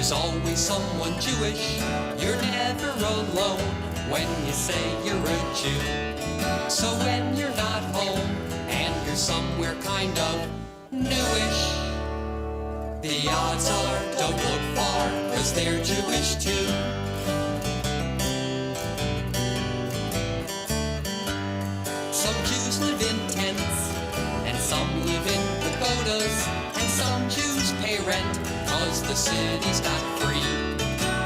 There's always someone Jewish. You're never alone when you say you're a Jew. So when you're not home and you're somewhere kind of newish, the odds are don't look far, 'cause they're Jewish too. Some Jews live in tents, and some live in pagodas, and some Jews pay rent, 'cause the city's not free.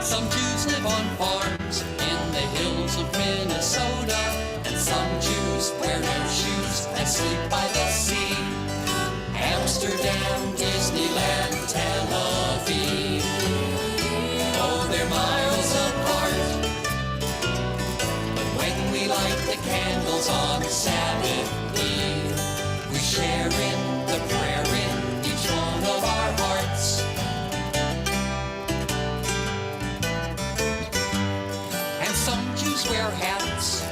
Some Jews live on farms in the hills of Minnesota, and some Jews wear no shoes and sleep by the sea. Amsterdam, Disneyland, Tel Aviv, oh, they're miles apart. But when we light the candles on Sabbath Eve, we share in the prayer in each one of our hearts. And some Jews wear hats,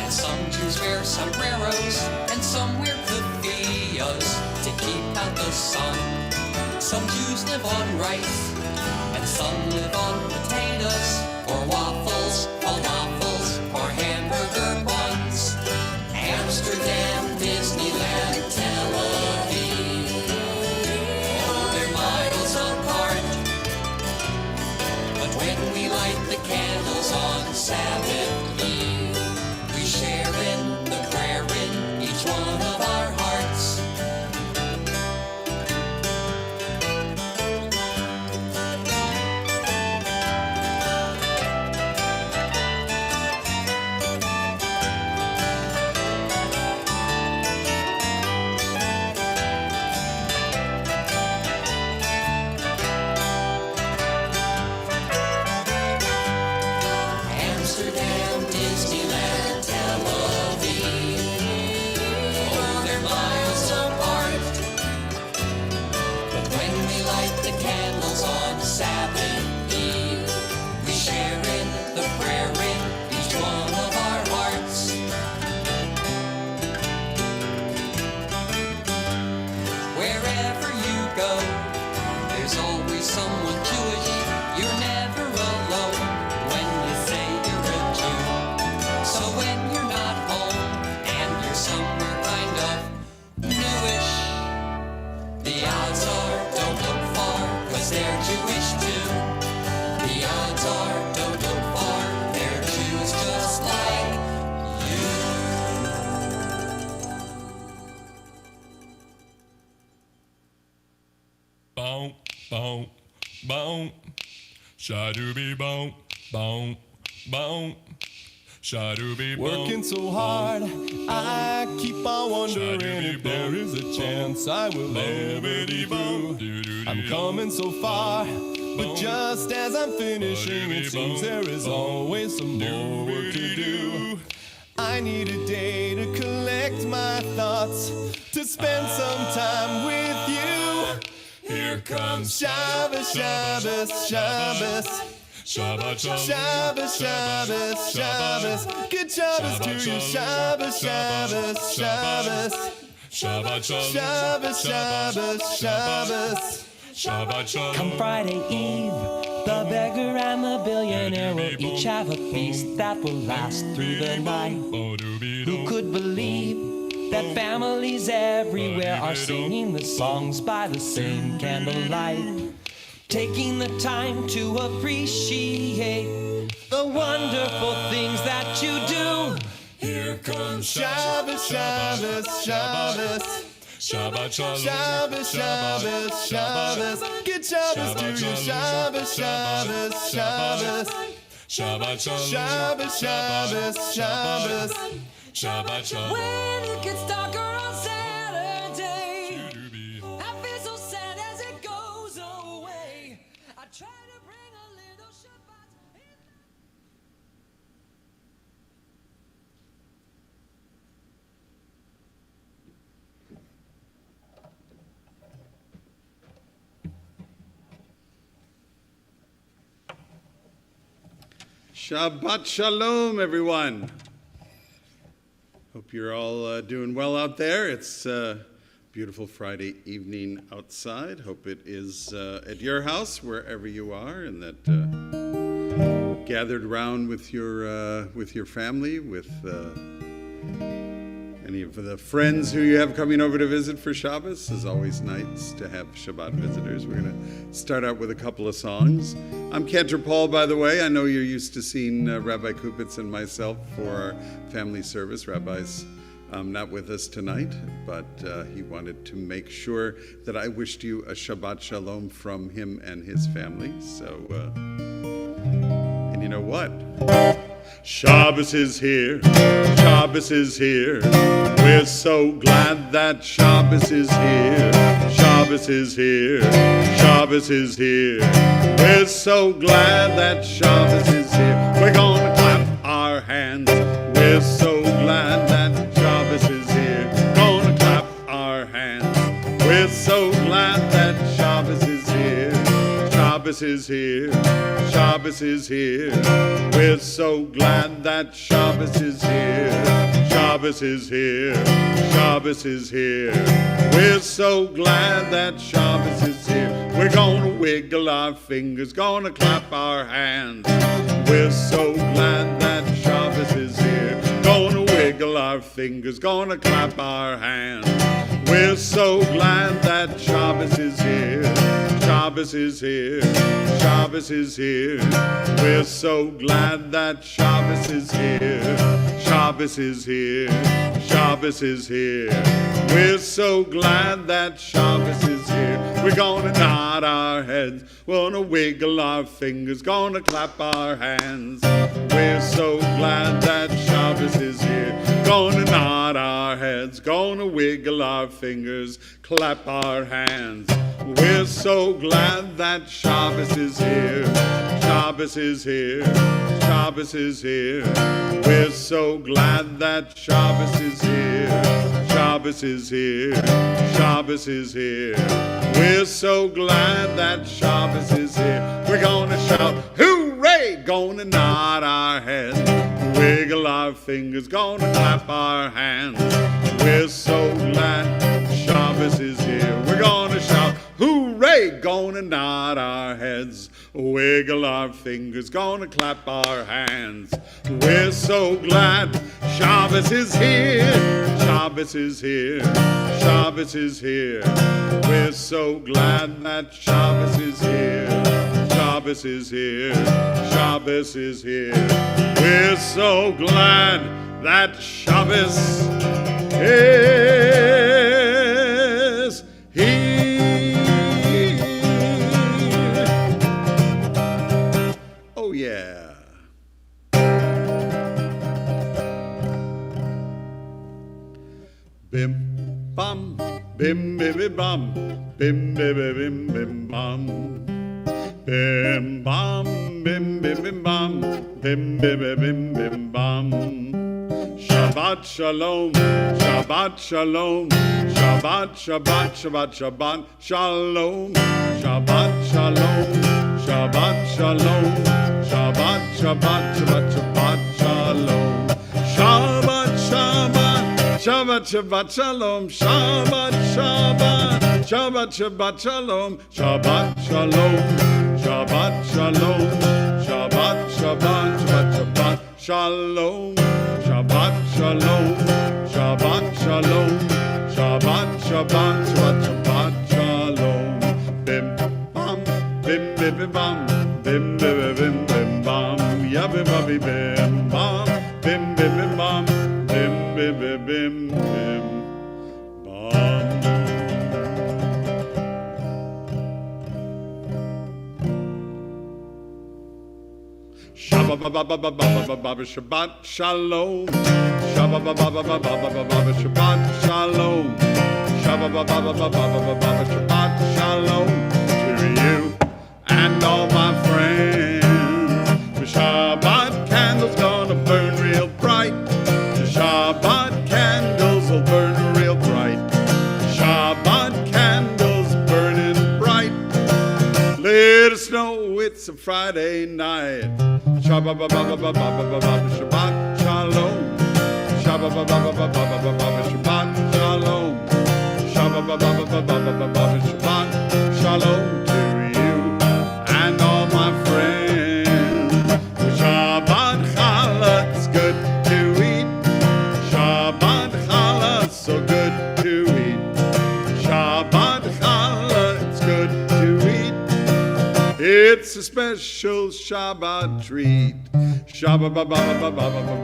and some Jews wear sombreros, and some wear keffiyehs to keep out the sun. Some Jews live on rice, and some live on potatoes, or waffles, falafels, or hamburger buns. Amsterdam, Disneyland, Tel Aviv, oh, they're miles apart. But when we light the candles on Sabbath Eve, we share in the prayer in each one of our hearts. Amsterdam, Disneyland, Tel Aviv, oh, they're miles apart. But when we light the candles on Sabbath Eve, we share in the prayer in each one of our hearts. Wherever you go, there's always someone Jewish. You're never alone when you say you're a Jew. So when you're not home and you're somewhere kind of newish, the odds are don't look far, 'cause they're Jewish too. The odds are don't look far, they're Jews just like you. Boom, boom, boom. Shadooby boom, boom, boom. Shadooby boom. Working so hard, I keep on wondering if there is a chance I will ever be through. I'm coming so far, but just as I'm finishing, it seems there is always some more work to do. I need a day to collect my thoughts, to spend some time with you. Here comes Shabbos, Shabbos, Shabbos. Shabbat, Shabbos, Shabbos, Shabbos. Good Shabbos to you. Shabbos, Shabbos, Shabbos. Shabbat, Shabbos, Shabbos, Shabbos. Shabbat, Come Friday Eve, the beggar and the billionaire will each have a feast that will last through the night. Who could believe that families everywhere are singing the songs by the same candlelight? Taking the time to appreciate the wonderful things that you do. Here comes Shabbos, Shabbos, Shabbos. Shabbat, Shabbos, Shabbos, Shabbos. Good Shabbos to you. Shabbos, Shabbos, Shabbos. Shabbat, Shabbos, Shabbos, Shabbos. Shabbat, When it gets darker on Saturday, I feel so sad as it goes away. I try to bring a little Shabbat in. Shabbat Shalom, everyone. Hope you're all doing well out there. It's beautiful Friday evening outside. Hope it is at your house, wherever you are, and that gathered around with your family, with any of the friends who you have coming over to visit for Shabbos. It's always nice to have Shabbat visitors. We're going to start out with a couple of songs. I'm Cantor Paul, by the way. I know you're used to seeing Rabbi Kupitz and myself for our family service. Rabbi's not with us tonight, but he wanted to make sure that I wished you a Shabbat Shalom from him and his family. So, and you know what? Shabbos is here, Shabbos is here. We're so glad that Shabbos is here. Shabbos is here, Shabbos is here. We're so glad that Shabbos is here. We're gonna clap our hands. We're so glad that Shabbos is here. Gonna clap our hands. We're so glad that Shabbos is here. Shabbos is here, Shabbos is here. We're so glad that Shabbos is here. Shabbos is here, Shabbos is here. We're so glad that Shabbos is here. We're gonna wiggle our fingers, gonna clap our hands. We're so glad that Shabbos is here. Gonna wiggle our fingers, gonna clap our hands. We're so glad that Shabbos is here. Shabbos is here, Shabbos is here. We're so glad that Shabbos is here. Shabbos is here, Shabbos is here. We're so glad that Shabbos is here. We're gonna nod our heads, gonna wiggle our fingers, gonna clap our hands. We're so glad that Shabbos is here. Gonna nod our heads, gonna wiggle our fingers, clap our hands. We're so glad that Shabbos is here. Shabbos is here, Shabbos is here. We're so glad that Shabbos is here. Shabbos is here, Shabbos is here. We're so glad that Shabbos is here. We're gonna shout, hooray! Gonna nod our heads, wiggle our fingers, gonna clap our hands. We're so glad Shabbos is here. We're gonna shout, hooray! Gonna nod our heads, wiggle our fingers, gonna clap our hands. We're so glad Shabbos is here. Shabbos is here, Shabbos is here. We're so glad that Shabbos is here. Shabbos is here, Shabbos is here. We're so glad that Shabbos is here. Oh yeah. Bim bam, bim bim bam, bim bim bim bim bam. Bim bam, bim bim bim bam, bim bim bim bim bam. Shabbat shalom, Shabbat shalom, Shabbat Shabbat Shabbat Shabbat shalom, Shabbat shalom, Shabbat shalom, Shabbat Shabbat Shabbat Shabbat shalom, Shabbat Shabbat, Shabbat Shabbat shalom, Shabbat Shabbat, Shabbat Shabbat shalom, Shabbat shalom, Shabbat shalom, Shabbat Shabbat Shabbat Shabbat shalom, Shabbat shalom, Shabbat shalom, Shabbat Shabbat Shabbat Shabbat shalom. Bim bam, bim bim bim bam, bim bim bim bim bam, ya bim bam bim bam, bim bim bim bam, bim bim bim bim bim bam. Shabbat Shabbat Shalom. Shabbat Shabbat Shalom. Shabbat Shalom to you and all my friends. The Shabbat candles gonna burn real bright. The Shabbat candles will burn real bright. Shabbat candles burning bright. Let us know it's a Friday night. Shabbat Shalom. Shabbat Shalom. Shabbat special Shabbat treat. Shabbat Shabbat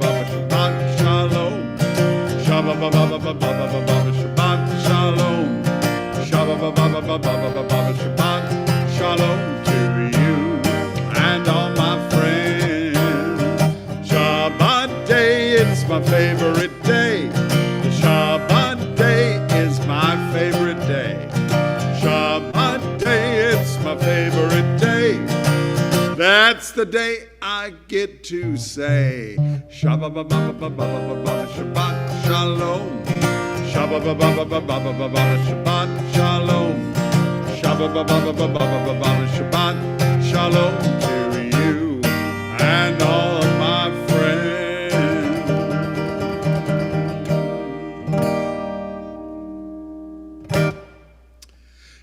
Shalom. Shabbat Shabbat Shalom. Shabbat Shalom to you and all my friends. Shabbat day is my favorite day. The Shabbat day is my favorite day. Shabbat day, it's my favorite day. That's the day I get to say Shabbat Shalom. Shabbat Shalom. Shabbat Shalom to you and all of my friends.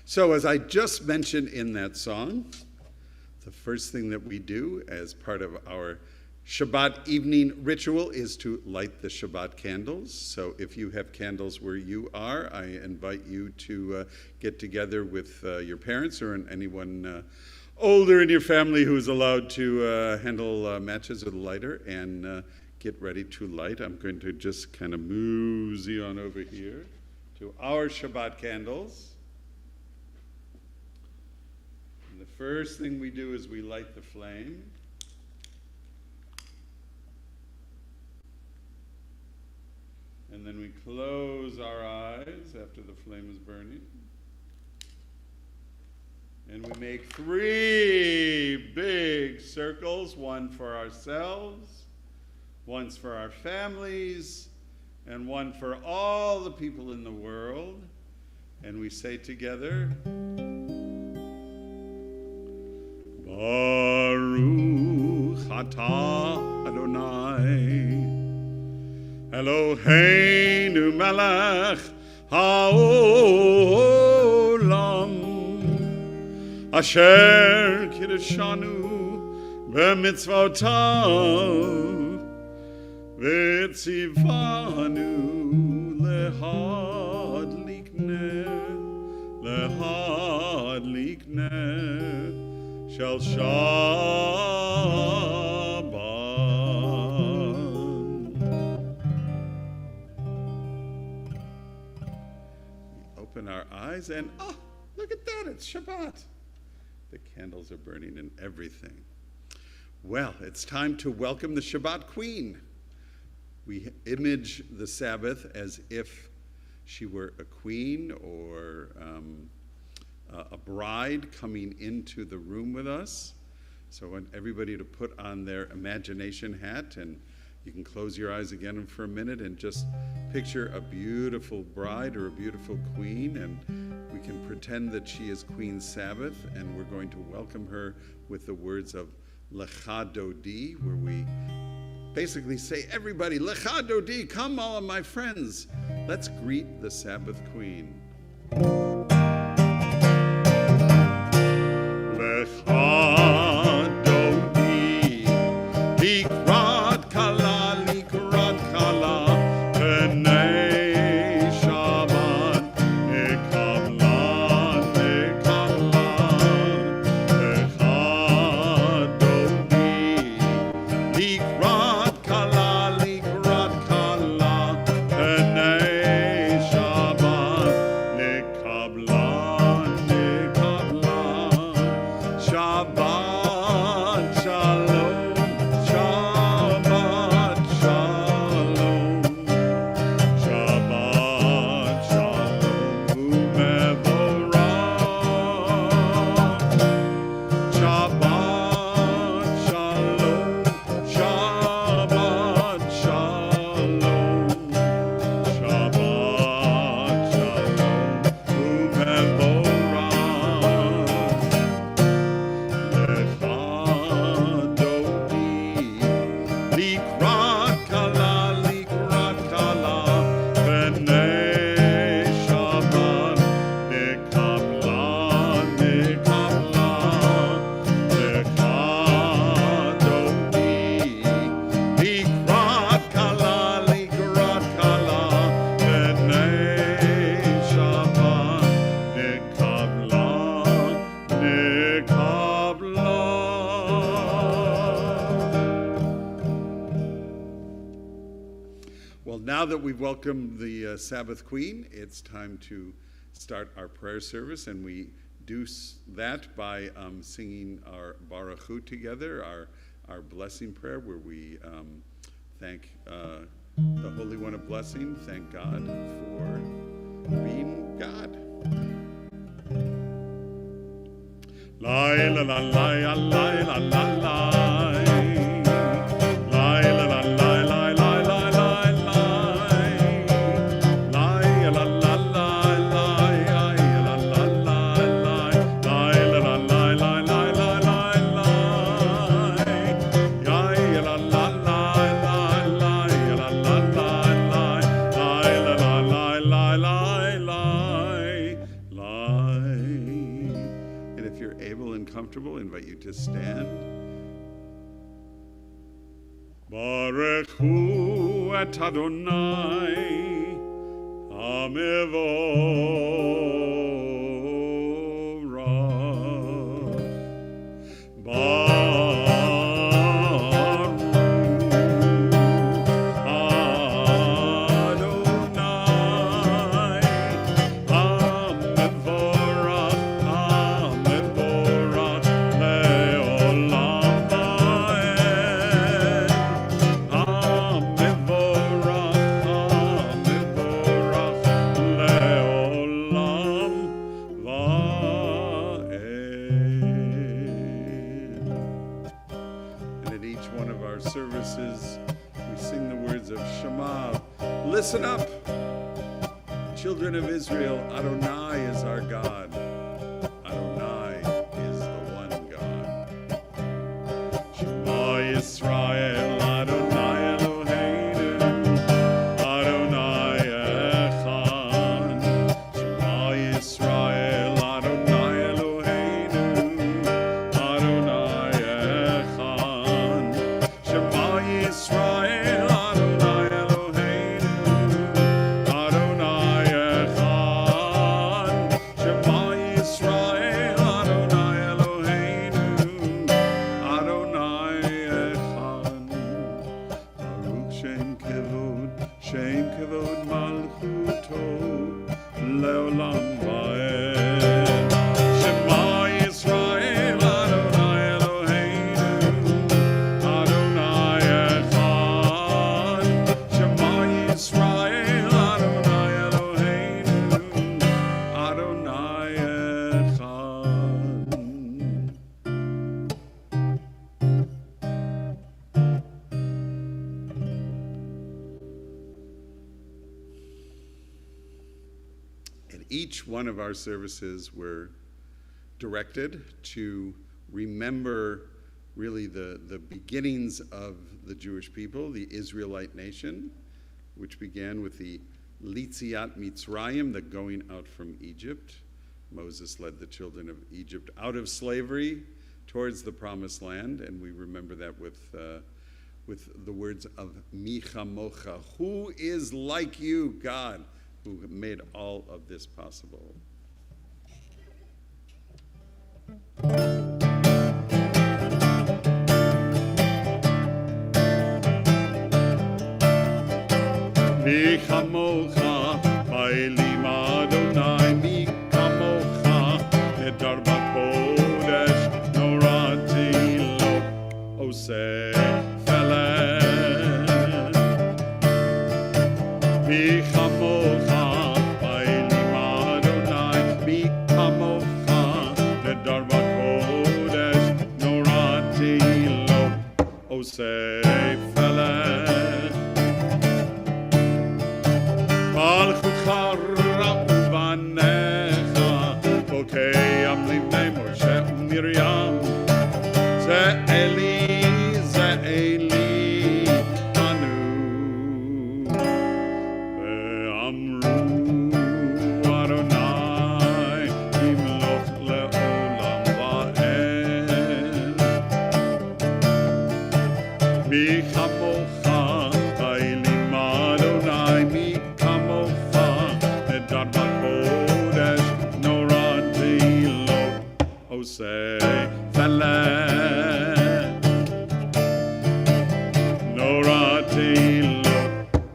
So as I just mentioned in that song, the first thing that we do as part of our Shabbat evening ritual is to light the Shabbat candles. So if you have candles where you are, I invite you to get together with your parents or anyone older in your family who is allowed to handle matches with a lighter and get ready to light. I'm going to just kind of mosey on over here to our Shabbat candles. And the first thing we do is we light the flame. And then we close our eyes after the flame is burning. And we make 3 big circles, one for ourselves, one for our families, and one for all the people in the world. And we say together, Baruch atah Adonai Eloheinu melech haolam asher kiddushanu b'mitzvotav v'tzivanu lehadlikneh shel Shabbat. Open our eyes and, oh, look at that, it's Shabbat. The candles are burning and everything. Well, it's time to welcome the Shabbat Queen. We image the Sabbath as if she were a queen or a bride coming into the room with us. So I want everybody to put on their imagination hat, and you can close your eyes again for a minute and just picture a beautiful bride or a beautiful queen, and we can pretend that she is Queen Sabbath, and we're going to welcome her with the words of Lecha Dodi, where we basically say, everybody, Lecha Dodi, come all of my friends. Let's greet the Sabbath Queen. Lecha Dodi, Likrat Kala, Likrat Kala, B'nei Shabbat, Ekablan, Ekablan, Lecha Dodi, Likrat Kala, Likrat Kala, B'nei Shabbat, Ekablan. Well, now that we've welcomed the Sabbath Queen, it's time to start our prayer service, and we do that by singing our Baruch Hu together, our blessing prayer, where we thank the Holy One of Blessing, thank God for being God. La la la la la la la la. Invite you to stand. Baruch Hu et Adonai Hamevorach. Listen up, children of Israel, Adonai is our God. Adonai is the one God. Shema Yisrael, Adonai Eloheinu, Adonai Echad. Shema Yisrael, Adonai Eloheinu, Adonai Echad. Shema Yisrael, each one of our services were directed to remember really the beginnings of the Jewish people, the Israelite nation, which began with the Litziat Mitzrayim, the going out from Egypt. Moses led the children of Egypt out of slavery towards the promised land, and we remember that with the words of Micha Mocha, who is like you, God, who made all of this possible. Mi chamocha, bailim Adonai, mi chamocha, nedarbat kodesh, norati lo, oseh feleh. Mi chamocha, bailim Adonai, mi chamocha, nedarbat kodesh, norati lo, oseh feleh. Miriam, Ze Eli, Anu,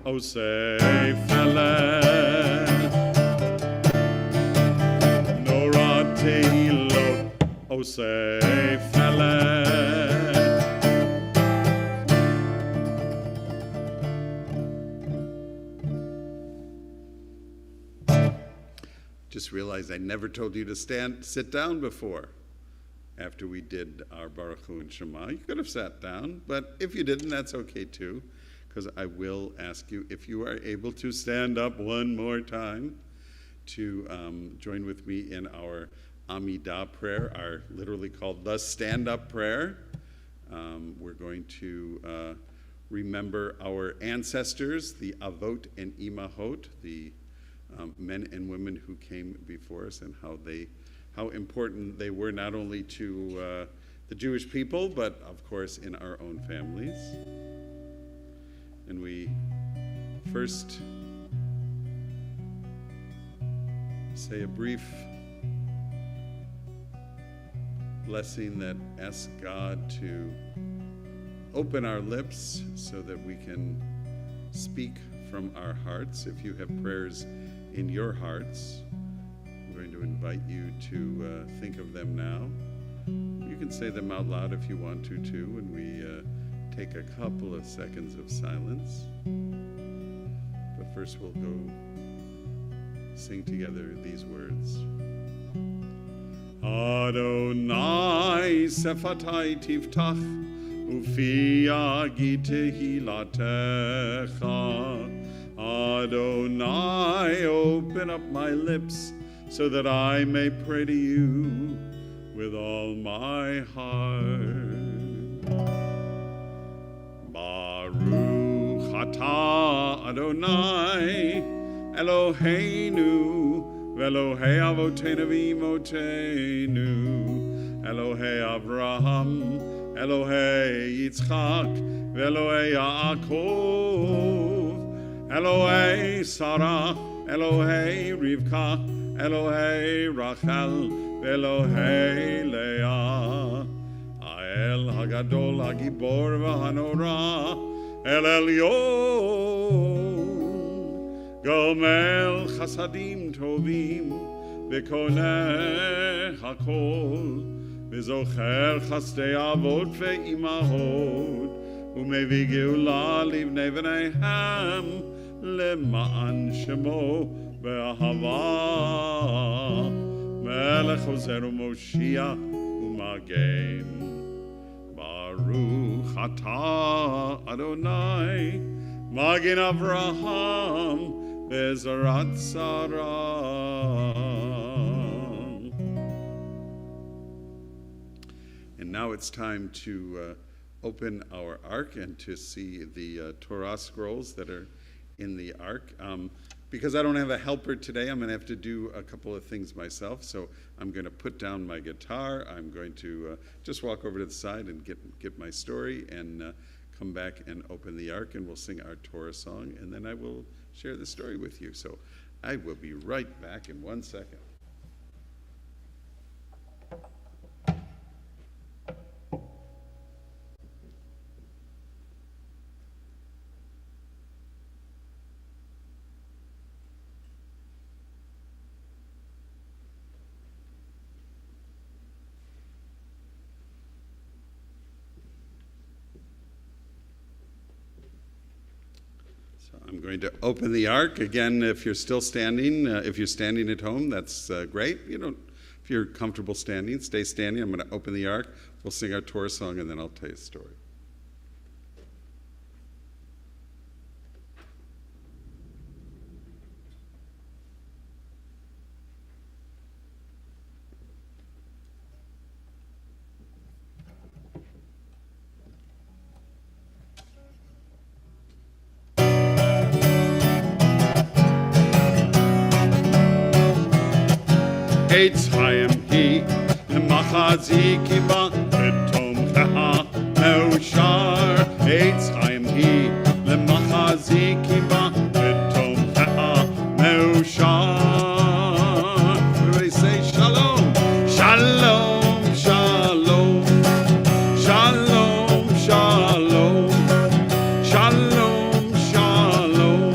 Osei Feled, Nora Tehilot, Osei Feled. Just realized I never told you to sit down before. After we did our Baruch Hu and Shema, you could have sat down, but if you didn't, that's okay too, because I will ask you if you are able to stand up one more time to join with me in our Amidah prayer, our literally called the stand-up prayer. We're going to remember our ancestors, the Avot and Imahot, the men and women who came before us, and how important they were not only to the Jewish people, but of course in our own families. And we first say a brief blessing that asks God to open our lips so that we can speak from our hearts. If you have prayers in your hearts, I'm going to invite you to think of them now. You can say them out loud if you want to too, and we take a couple of seconds of silence. But first we'll go sing together these words. Adonai sefatai tiftach ufi yagi tehilatecha. Adonai, open up my lips so that I may pray to you with all my heart. Baruch atah Adonai Eloheinu v'Elohei avoteinu v'imotenu, Elohei Avraham, Elohei Yitzchak v'Elohei Yaakov, Elohei Sarah, Elohei Rivka, Elohei Rachel, Elohei Leah, Ha'el Hagadol Hagibor v'Hanora, El Elyon, Gomel Chasadim Tovim, V'Koneh Hakol, V'Zocher Chasdei Avot ve'Imahot, U'Mevi Geula Livnei V'neihem, Lema'an Shemo Ve'ahava, Melech Ozer U'Moshiach U'Magen. Baruch atah Adonai Magen Avraham Be'ezarat Sarah. And now it's time to open our ark and to see the Torah scrolls that are in the ark. Because I don't have a helper today, I'm going to have to do a couple of things myself. So I'm going to put down my guitar. I'm going to just walk over to the side and get my story and come back and open the ark, and we'll sing our Torah song, and then I will share the story with you. So I will be right back in 1 second. I'm going to open the ark. Again, if you're still standing, if you're standing at home, that's great. If you're comfortable standing, stay standing. I'm going to open the ark. We'll sing our Torah song, and then I'll tell you a story. Eitz Chaim hi Machaziki ba Betomcheha Meushar. Eitz Chaim hi Machaziki ba Betomcheha Meushar. Everybody say Shalom, Shalom, Shalom, Shalom, Shalom, Shalom, Shalom.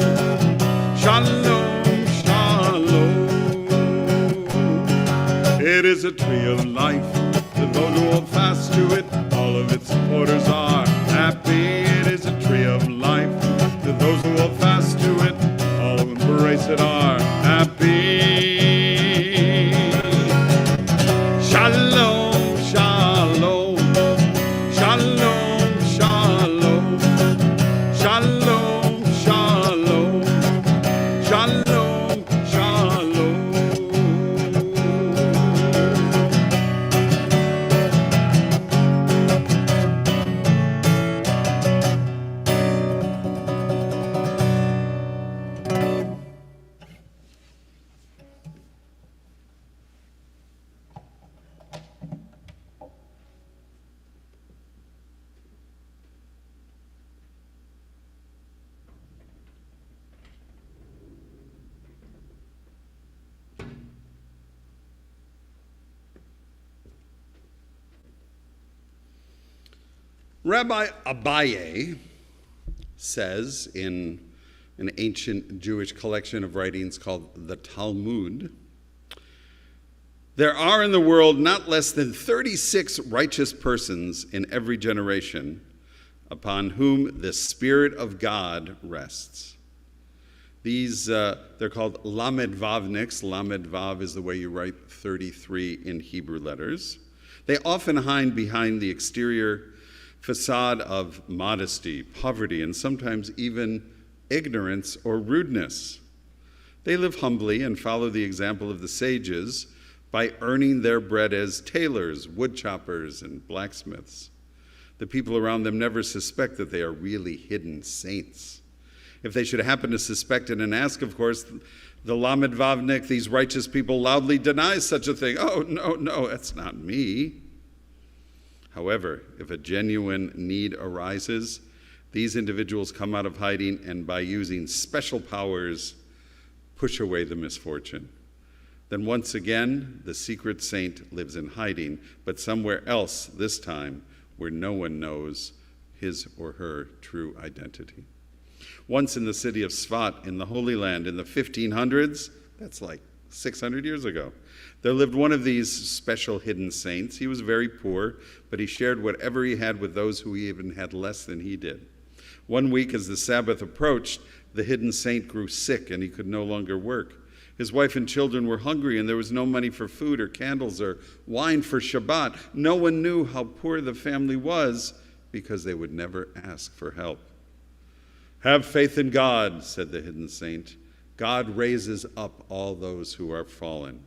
hold fast to it, all who embrace it are happy. Shalom, shalom, shalom, shalom, shalom, shalom, shalom, shalom. Rabbi Abaye says in an ancient Jewish collection of writings called the Talmud, there are in the world not less than 36 righteous persons in every generation upon whom the Spirit of God rests. These, they're called Lamed Vavniks. Lamed Vav is the way you write 33 in Hebrew letters. They often hide behind the exterior facade of modesty, poverty, and sometimes even ignorance or rudeness. They live humbly and follow the example of the sages by earning their bread as tailors, woodchoppers, and blacksmiths. The people around them never suspect that they are really hidden saints. If they should happen to suspect it and ask, of course, the Lamed Vavnik, these righteous people, loudly denies such a thing. Oh, no, that's not me. However, if a genuine need arises, these individuals come out of hiding and by using special powers, push away the misfortune. Then once again, the secret saint lives in hiding, but somewhere else this time, where no one knows his or her true identity. Once in the city of Svat in the Holy Land in the 1500s, that's like 600 years ago, there lived one of these special hidden saints. He was very poor, but he shared whatever he had with those who even had less than he did. One week as the Sabbath approached, the hidden saint grew sick and he could no longer work. His wife and children were hungry and there was no money for food or candles or wine for Shabbat. No one knew how poor the family was because they would never ask for help. Have faith in God, said the hidden saint. God raises up all those who are fallen.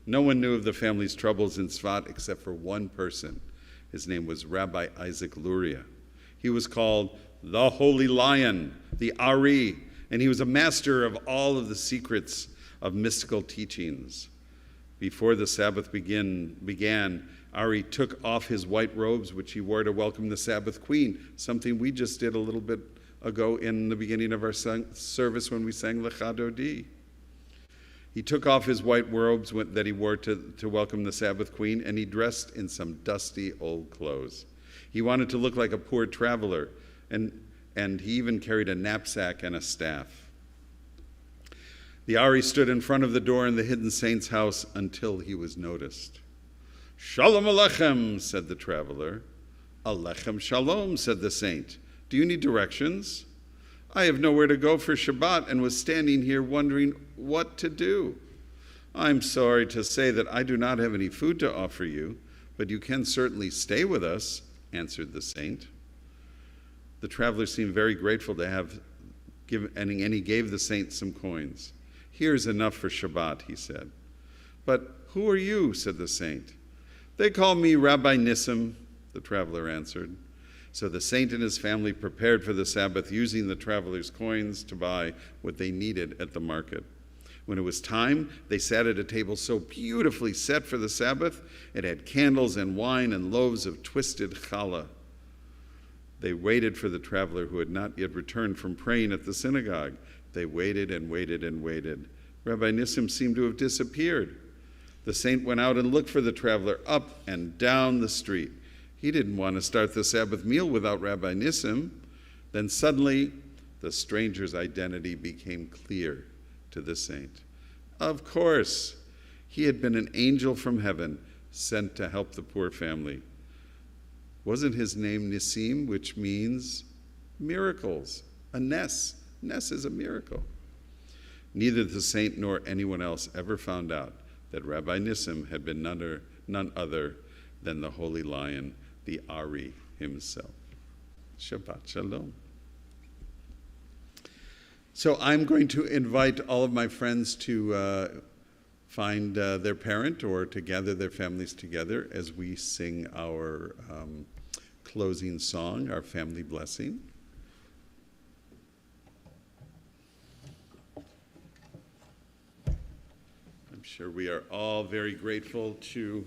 No one knew of the family's troubles in Svat except for one person. His name was Rabbi Isaac Luria. He was called the Holy Lion, the Ari, and he was a master of all of the secrets of mystical teachings. Before the Sabbath began, Ari took off his white robes, which he wore to welcome the Sabbath queen, something we just did a little bit ago in the beginning of our service when we sang Lecha Dodi. He took off his white robes that he wore to welcome the Sabbath queen, and he dressed in some dusty old clothes. He wanted to look like a poor traveler, and he even carried a knapsack and a staff. The Ari stood in front of the door in the hidden saint's house until he was noticed. Shalom Alechem, said the traveler. Alechem Shalom, said the saint. Do you need directions? I have nowhere to go for Shabbat and was standing here wondering what to do. I'm sorry to say that I do not have any food to offer you, but you can certainly stay with us, answered the saint. The traveler seemed very grateful to have given, and he gave the saint some coins. Here's enough for Shabbat, he said. But who are you, said the saint. They call me Rabbi Nissim, the traveler answered. So the saint and his family prepared for the Sabbath, using the traveler's coins to buy what they needed at the market. When it was time, they sat at a table so beautifully set for the Sabbath, it had candles and wine and loaves of twisted challah. They waited for the traveler who had not yet returned from praying at the synagogue. They waited and waited and waited. Rabbi Nissim seemed to have disappeared. The saint went out and looked for the traveler up and down the street. He didn't want to start the Sabbath meal without Rabbi Nissim. Then suddenly, the stranger's identity became clear to the saint. Of course, he had been an angel from heaven sent to help the poor family. Wasn't his name Nissim, which means miracles, a nes, Ness is a miracle. Neither the saint nor anyone else ever found out that Rabbi Nissim had been none other than the Holy Lion, the Ari himself. Shabbat Shalom. So I'm going to invite all of my friends to find their parent or to gather their families together as we sing our closing song, our family blessing. I'm sure we are all very grateful to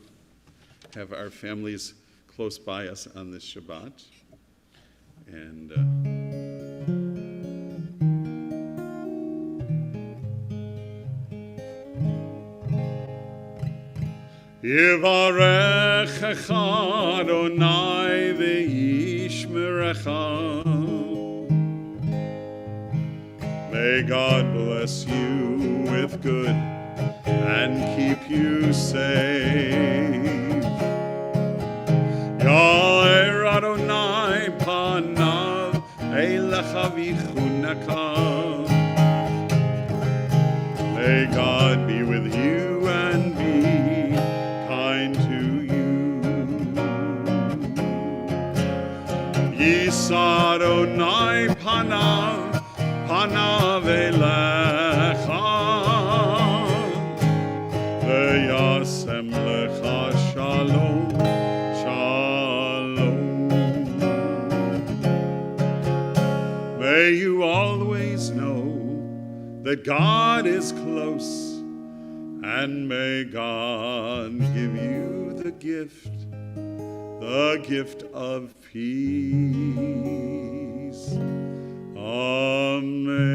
have our families close by us on this Shabbat. And Yivarechecha Adonai v'yishmerecha. May God bless you with good and keep you safe. Yair Adonai panav elecha v'chuneka. May God be with you and be kind to you. Yisa Adonai panav elecha. V'yasem lecha shalom, shalom. May you always know that God is close, and may God give you the gift of peace. Amen.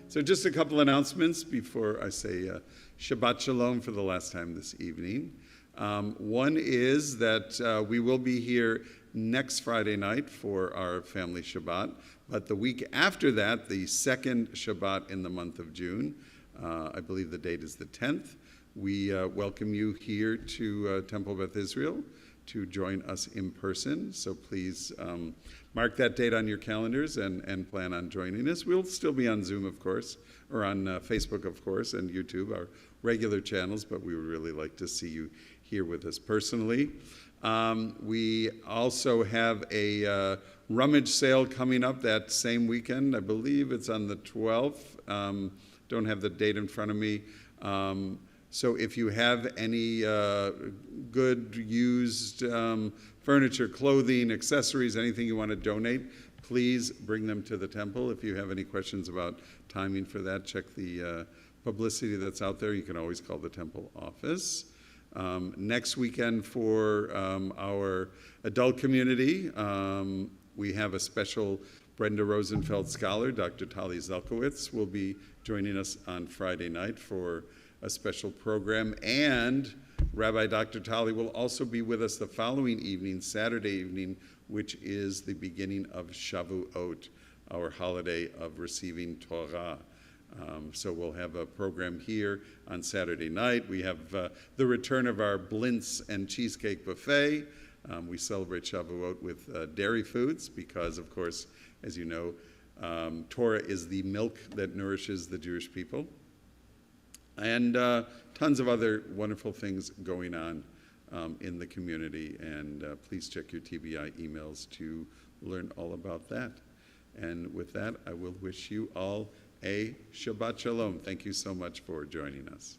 So just a couple announcements before I say Shabbat Shalom for the last time this evening. One is that we will be here next Friday night for our family Shabbat, but the week after that, the second Shabbat in the month of June, I believe the date is the 10th, we welcome you here to Temple Beth Israel to join us in person. So please mark that date on your calendars and plan on joining us. We'll still be on Zoom, of course, or on Facebook, of course, and YouTube, our regular channels, but we would really like to see you here with us personally. We also have a rummage sale coming up that same weekend. I believe it's on the 12th. Don't have the date in front of me. So if you have any good used furniture, clothing, accessories, anything you want to donate, please bring them to the temple. If you have any questions about timing for that, check the publicity that's out there. You can always call the temple office. Next weekend for our adult community, we have a special Brenda Rosenfeld scholar, Dr. Tali Zelkowitz, will be joining us on Friday night for a special program. And Rabbi Dr. Tali will also be with us the following evening, Saturday evening, which is the beginning of Shavuot, our holiday of receiving Torah. So we'll have a program here on Saturday night. We have the return of our Blintz and Cheesecake Buffet. We celebrate Shavuot with dairy foods because, of course, as you know, Torah is the milk that nourishes the Jewish people. And tons of other wonderful things going on in the community. And please check your TBI emails to learn all about that. And with that, I will wish you all a Shabbat Shalom. Thank you so much for joining us.